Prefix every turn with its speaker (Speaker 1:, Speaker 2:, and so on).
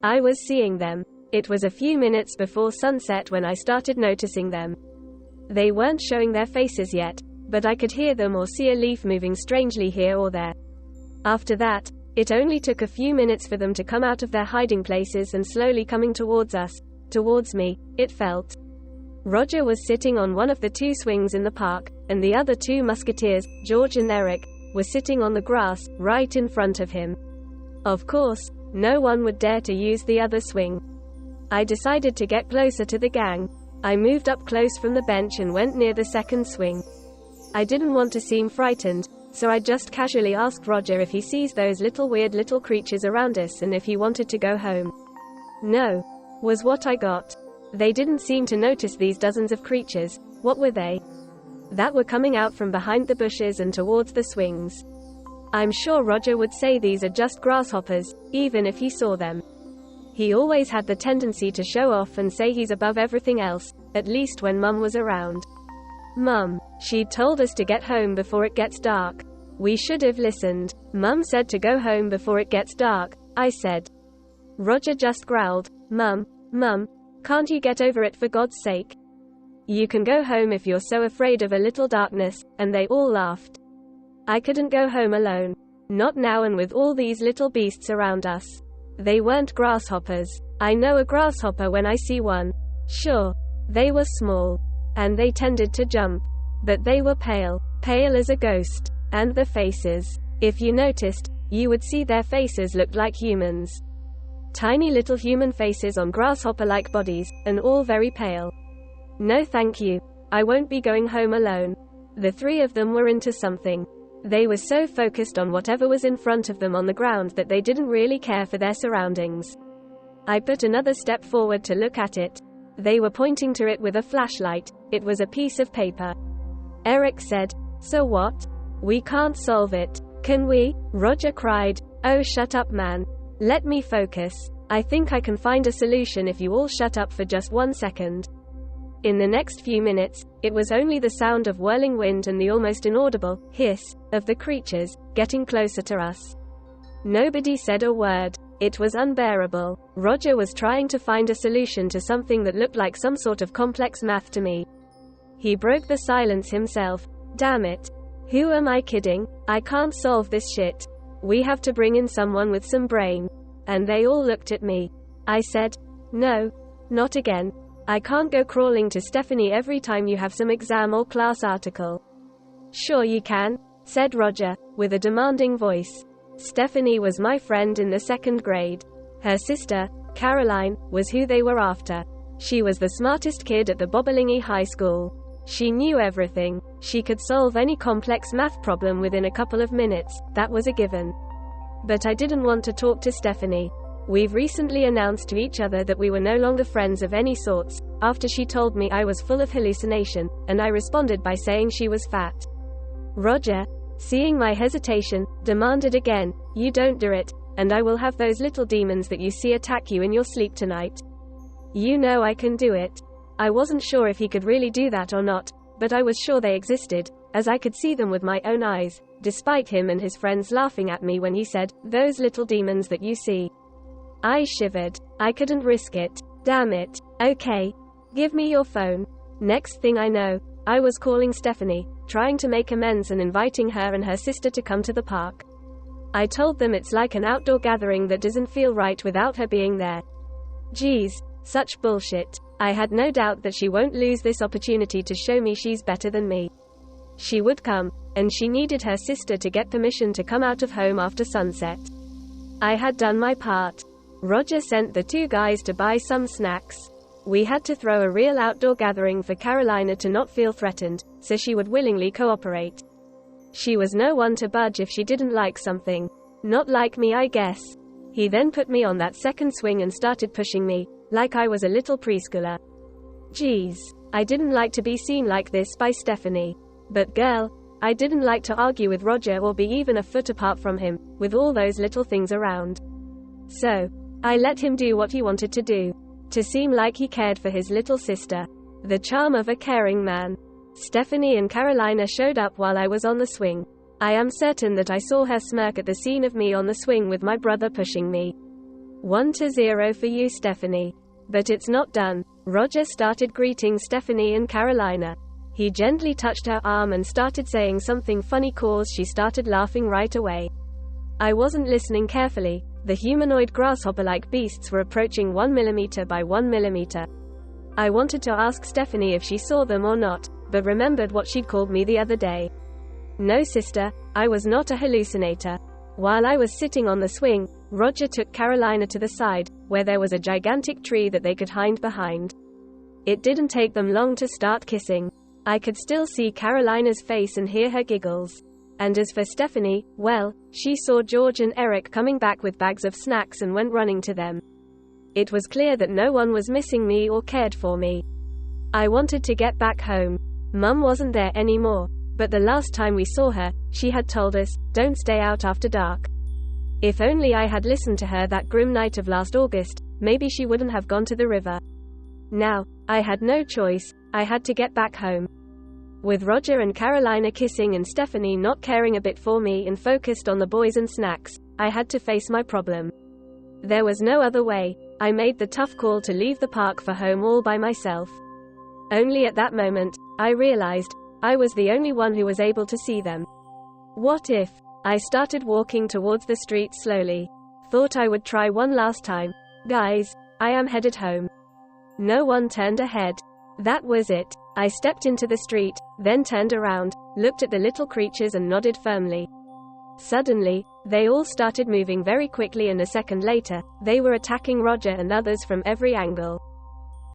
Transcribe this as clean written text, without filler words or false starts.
Speaker 1: I was seeing them. It was a few minutes before sunset when I started noticing them. They weren't showing their faces yet, but I could hear them or see a leaf moving strangely here or there. After that, it only took a few minutes for them to come out of their hiding places and slowly coming towards us, towards me, it felt. Roger was sitting on one of the two swings in the park, and the other two musketeers, George and Eric, were sitting on the grass, right in front of him. Of course, no one would dare to use the other swing. I decided to get closer to the gang. I moved up close from the bench and went near the second swing. I didn't want to seem frightened, so I just casually asked Roger if he sees those weird little creatures around us and if he wanted to go home. No, was what I got. They didn't seem to notice these dozens of creatures. What were they? That were coming out from behind the bushes and towards the swings. I'm sure Roger would say these are just grasshoppers, even if he saw them. He always had the tendency to show off and say he's above everything else, at least when Mum was around. Mum, she'd told us to get home before it gets dark. We should have listened. Mum said to go home before it gets dark, I said. Roger just growled, Mum, can't you get over it for God's sake? You can go home if you're so afraid of a little darkness, and they all laughed. I couldn't go home alone. Not now and with all these little beasts around us. They weren't grasshoppers. I know a grasshopper when I see one. Sure, they were small. And they tended to jump. But they were pale as a ghost. And the faces. If you noticed, you would see their faces looked like humans. Tiny little human faces on grasshopper-like bodies, and all very pale. No thank you. I won't be going home alone. The three of them were into something. They were so focused on whatever was in front of them on the ground that they didn't really care for their surroundings. I put another step forward to look at it. They were pointing to it with a flashlight. It was a piece of paper. Eric said, So what? We can't solve it. Can we? Roger cried. Oh, shut up, man. Let me focus. I think I can find a solution if you all shut up for just 1 second. In the next few minutes, it was only the sound of whirling wind and the almost inaudible hiss of the creatures getting closer to us. Nobody said a word. It was unbearable. Roger was trying to find a solution to something that looked like some sort of complex math to me. He broke the silence himself. Damn it. Who am I kidding? I can't solve this shit. We have to bring in someone with some brain. And they all looked at me. I said, No, not again. I can't go crawling to Stephanie every time you have some exam or class article. Sure you can, said Roger, with a demanding voice. Stephanie was my friend in the 2nd grade. Her sister, Caroline, was who they were after. She was the smartest kid at the Bobolinghe High School. She knew everything. She could solve any complex math problem within a couple of minutes, that was a given. But I didn't want to talk to Stephanie. We've recently announced to each other that we were no longer friends of any sorts, after she told me I was full of hallucination, and I responded by saying she was fat. Roger, seeing my hesitation, demanded again, You don't do it, and I will have those little demons that you see attack you in your sleep tonight. You know I can do it. I wasn't sure if he could really do that or not, but I was sure they existed, as I could see them with my own eyes, despite him and his friends laughing at me when he said, Those little demons that you see. I shivered. I couldn't risk it. Damn it. Okay. Give me your phone. Next thing I know, I was calling Stephanie, trying to make amends and inviting her and her sister to come to the park. I told them it's like an outdoor gathering that doesn't feel right without her being there. Geez, such bullshit. I had no doubt that she won't lose this opportunity to show me she's better than me. She would come, and she needed her sister to get permission to come out of home after sunset. I had done my part. Roger sent the two guys to buy some snacks. We had to throw a real outdoor gathering for Carolina to not feel threatened, so she would willingly cooperate. She was no one to budge if she didn't like something. Not like me, I guess. He then put me on that second swing and started pushing me, like I was a little preschooler. Geez, I didn't like to be seen like this by Stephanie. But girl, I didn't like to argue with Roger or be even a foot apart from him, with all those little things around. So, I let him do what he wanted to do. To seem like he cared for his little sister. The charm of a caring man. Stephanie and Carolina showed up while I was on the swing. I am certain that I saw her smirk at the scene of me on the swing with my brother pushing me. 1-0 for you, Stephanie. But it's not done. Roger started greeting Stephanie and Carolina. He gently touched her arm and started saying something funny cause she started laughing right away. I wasn't listening carefully. The humanoid grasshopper-like beasts were approaching 1 millimeter by 1 millimeter. I wanted to ask Stephanie if she saw them or not, but remembered what she'd called me the other day. No, sister, I was not a hallucinator. While I was sitting on the swing, Roger took Carolina to the side, where there was a gigantic tree that they could hide behind. It didn't take them long to start kissing. I could still see Carolina's face and hear her giggles. And as for Stephanie, well, she saw George and Eric coming back with bags of snacks and went running to them. It was clear that no one was missing me or cared for me. I wanted to get back home. Mum wasn't there anymore, but the last time we saw her, she had told us, don't stay out after dark. If only I had listened to her that grim night of last August, maybe she wouldn't have gone to the river. Now, I had no choice, I had to get back home. With Roger and Carolina kissing and Stephanie not caring a bit for me and focused on the boys and snacks, I had to face my problem. There was no other way. I made the tough call to leave the park for home all by myself. Only at that moment, I realized, I was the only one who was able to see them. What if? I started walking towards the street slowly. Thought I would try one last time. Guys, I am headed home. No one turned ahead. That was it. I stepped into the street, then turned around, looked at the little creatures and nodded firmly. Suddenly, they all started moving very quickly and a second later, they were attacking Roger and others from every angle.